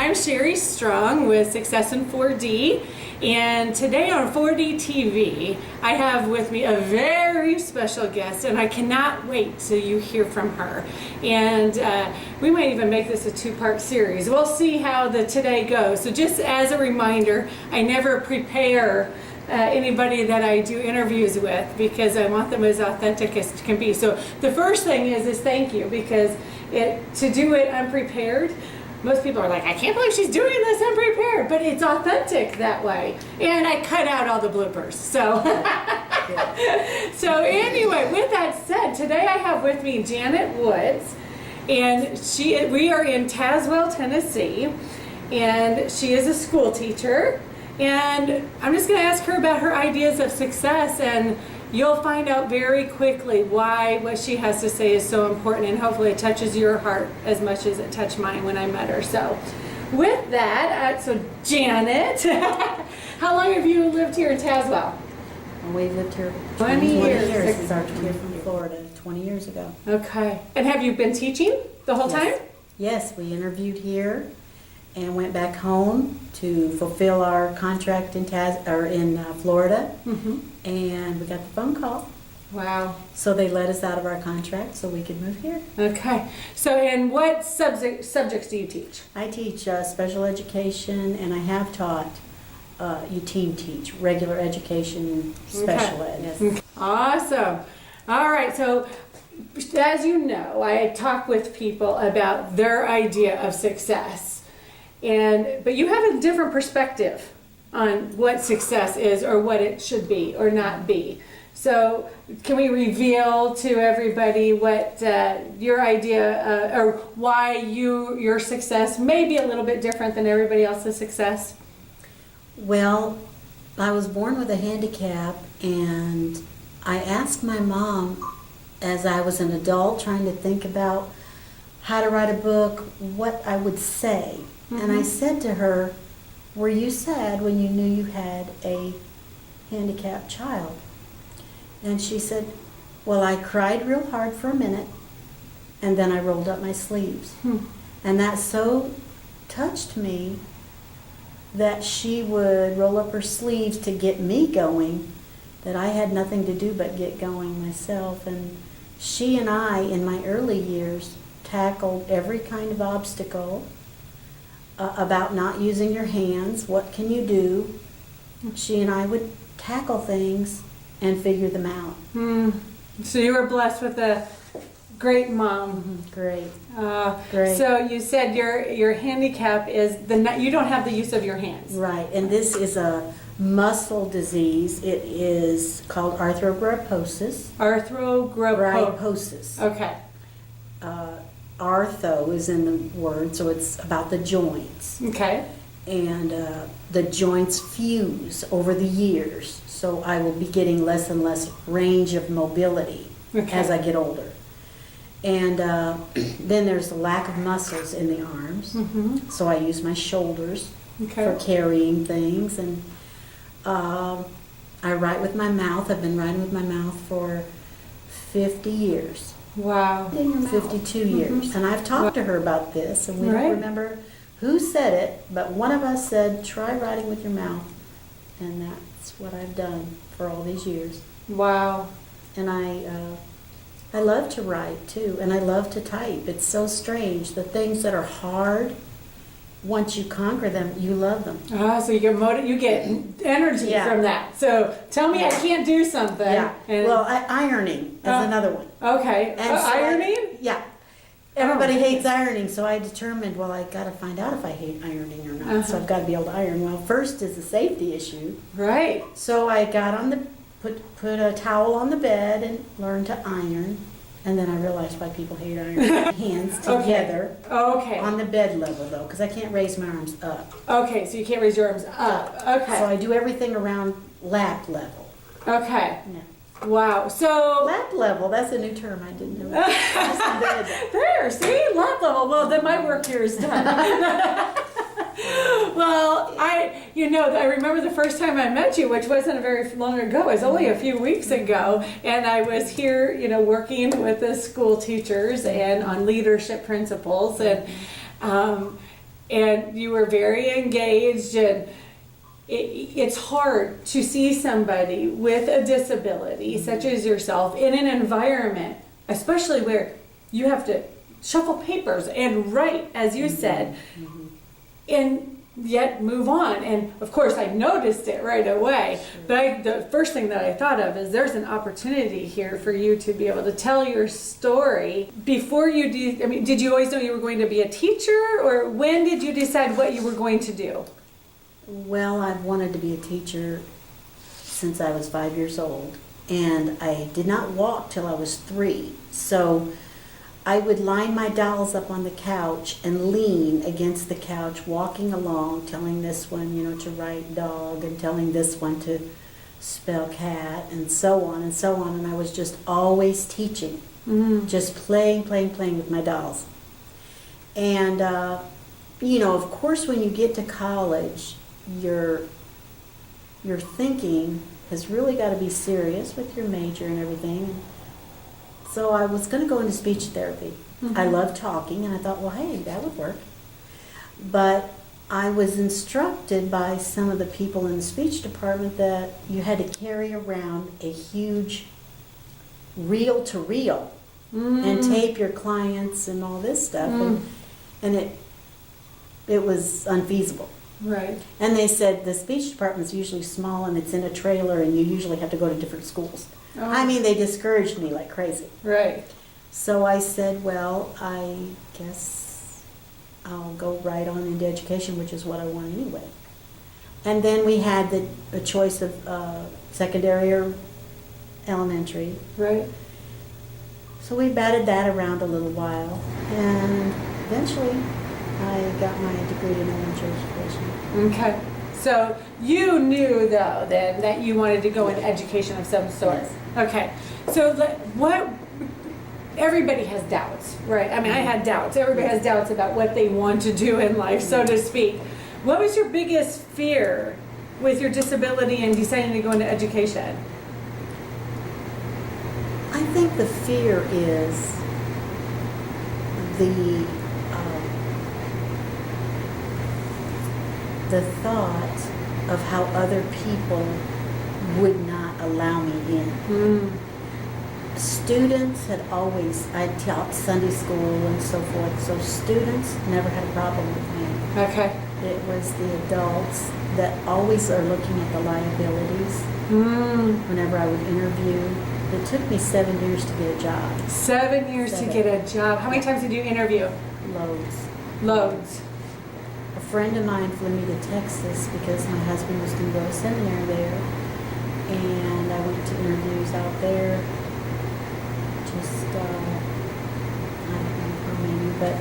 I'm Shari Strong with Success in 4D, and today on 4D TV I have with me a very special guest, and I cannot wait till you hear from her. And we might even make this a two-part series. We'll see how the today goes. So just as a reminder, I never prepare anybody that I do interviews with because I want them as authentic as can be. So the first thing is thank you, because to do it unprepared, most people are like, I can't believe she's doing this unprepared, but it's authentic that way. And I cut out all the bloopers. So, so anyway, with that said, today I have with me Janet Woods, and we are in Tazewell, Tennessee, and she is a school teacher. And I'm just going to ask her about her ideas of success, and you'll find out very quickly why what she has to say is so important, and hopefully it touches your heart as much as it touched mine when I met her. So with that, so Janet, how long have you lived here in Tazewell? We've lived here 20 years. We started here from Florida 20 years ago. Okay. And have you been teaching the whole time? Yes, we interviewed here and went back home to fulfill our contract in Florida. Mm-hmm. And we got the phone call. Wow. So they let us out of our contract so we could move here. Okay. So and what subjects do you teach? I teach special education, and I have taught you team teach, regular education, special ed. Yes. Okay. Awesome. All right. So as you know, I talk with people about their idea of success. But you have a different perspective on what success is, or what it should be or not be. So can we reveal to everybody what your idea or why your success may be a little bit different than everybody else's success? Well, I was born with a handicap, and I asked my mom as I was an adult trying to think about how to write a book, what I would say. Mm-hmm. And I said to her, were you sad when you knew you had a handicapped child? And she said, well, I cried real hard for a minute, and then I rolled up my sleeves. And that so touched me that she would roll up her sleeves to get me going, that I had nothing to do but get going myself. And she and I, in my early years, tackled every kind of obstacle about not using your hands. What can you do? She and I would tackle things and figure them out. So you were blessed with a great mom. Mm-hmm. Great. Great. So you said your handicap is you don't have the use of your hands. Right, and this is a muscle disease. It is called arthrogryposis. Arthrogryposis. Okay. Artho is in the word, so it's about the joints. Okay. And the joints fuse over the years, so I will be getting less and less range of mobility as I get older. And then there's the lack of muscles in the arms, so I use my shoulders for carrying things. And I write with my mouth. I've been writing with my mouth for 50 years. Wow. 52 years. And I've talked to her about this, and we don't remember who said it, but one of us said, try writing with your mouth. And that's what I've done for all these years. Wow. And I love to write too, and I love to type. It's so strange. The things that are hard, once you conquer them, you love them. So you get energy from that. So tell me I can't do something. Yeah. Well, ironing is another one. Okay. And so ironing? Yeah. Everybody hates ironing, so I determined, well, I got to find out if I hate ironing or not. So I've got to be able to iron. Well, first is a safety issue. Right. So I got on put a towel on the bed and learned to iron. And then I realized why people hate ironing. Hands together. Okay. On the bed level, though, because I can't raise my arms up. Okay, so you can't raise your arms up. Okay. So I do everything around lap level. Okay. Yeah. Wow. So lap level, that's a new term I didn't know. There, see? Lap level. Well, then my work here is done. Well, I remember the first time I met you, which wasn't very long ago. It was only a few weeks ago, and I was here, working with the school teachers and on leadership principles, and and you were very engaged, and it's hard to see somebody with a disability such as yourself in an environment, especially where you have to shuffle papers and write, as you said, and yet move on. And of course I noticed it right away, but the first thing that I thought of is there's an opportunity here for you to be able to tell your story. Before you did, I mean, did you always know you were going to be a teacher, or when did you decide what you were going to do? Well, I've wanted to be a teacher since I was 5 years old, and I did not walk till I was 3. So I would line my dolls up on the couch and lean against the couch, walking along, telling this one, to write dog, and telling this one to spell cat, and so on and so on. And I was just always teaching, just playing with my dolls. And, of course, when you get to college, your thinking has really got to be serious with your major and everything. So I was going to go into speech therapy. I love talking, and I thought, well, hey, that would work. But I was instructed by some of the people in the speech department that you had to carry around a huge reel-to-reel and tape your clients and all this stuff, and it was unfeasible. Right. And they said the speech department's usually small, and it's in a trailer, and you usually have to go to different schools. Oh. I mean, they discouraged me like crazy. Right. So I said, well, I guess I'll go right on into education, which is what I want anyway. And then we had the choice of secondary or elementary. Right. So we batted that around a little while, and eventually I got my degree in elementary education. Okay. So you knew, though, then that you wanted to go in education of some sort. Yes. Okay. So everybody has doubts, right? I mean, I had doubts. Everybody has doubts about what they want to do in life, so to speak. What was your biggest fear with your disability and deciding to go into education? I think the fear is the thought of how other people would not allow me in. Students had always, I taught Sunday school and so forth, so students never had a problem with me. Okay. It was the adults that always are looking at the liabilities. Whenever I would interview, it took me 7 years to get a job. 7 years to get a job. How many times did you interview? Loads. A friend of mine flew me to Texas because my husband was going to go to seminary there, and I went to interviews out there. Just, I don't know how many, but...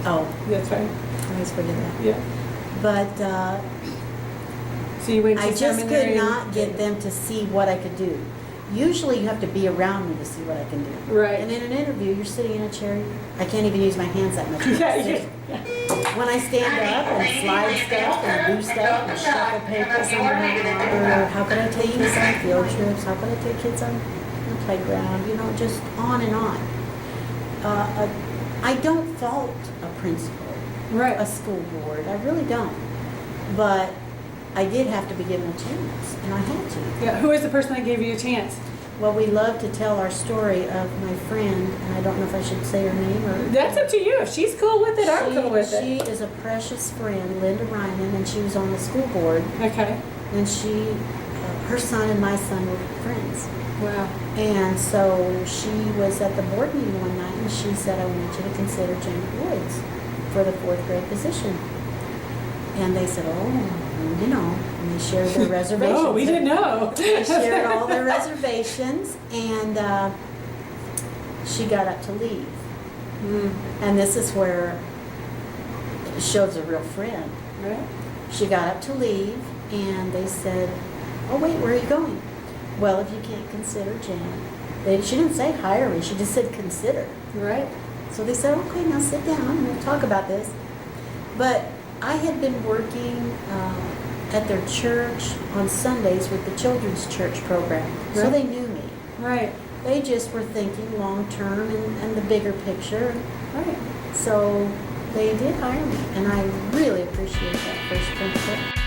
Oh. That's right. I always forget that. Yeah. But So you went to I just seminary could not get them to see what I could do. Usually you have to be around me to see what I can do. Right. And in an interview, you're sitting in a chair, I can't even use my hands that much. When I stand up and slide stuff and do stuff and shuffle papers under my arm, or how could I take kids on field trips, how could I take kids on the playground, just on and on. I don't fault a principal, Right. a school board, I really don't. But I did have to be given a chance, and I had to. Yeah. Who was the person that gave you a chance? Well, we love to tell our story of my friend, and I don't know if I should say her name or... That's up to you. If she's cool with it, I'm cool with it. She is a precious friend, Linda Ryman, and she was on the school board. Okay. And her son and my son were friends. Wow. And so she was at the board meeting one night, and she said, I want you to consider Janet Woods for the 4th grade position. And they said, and they shared their reservations. No, we didn't know. They shared all their reservations, and she got up to leave. And this is where it shows a real friend. Right. She got up to leave, and they said, oh, wait, where are you going? Well, if you can't consider Jan. She didn't say hire me, she just said consider. Right. So they said, okay, now sit down and we'll talk about this. But I had been working at their church on Sundays with the children's church program. So Right. they knew me. Right. They just were thinking long term and the bigger picture. Right. So they did hire me, and I really appreciate that first principal.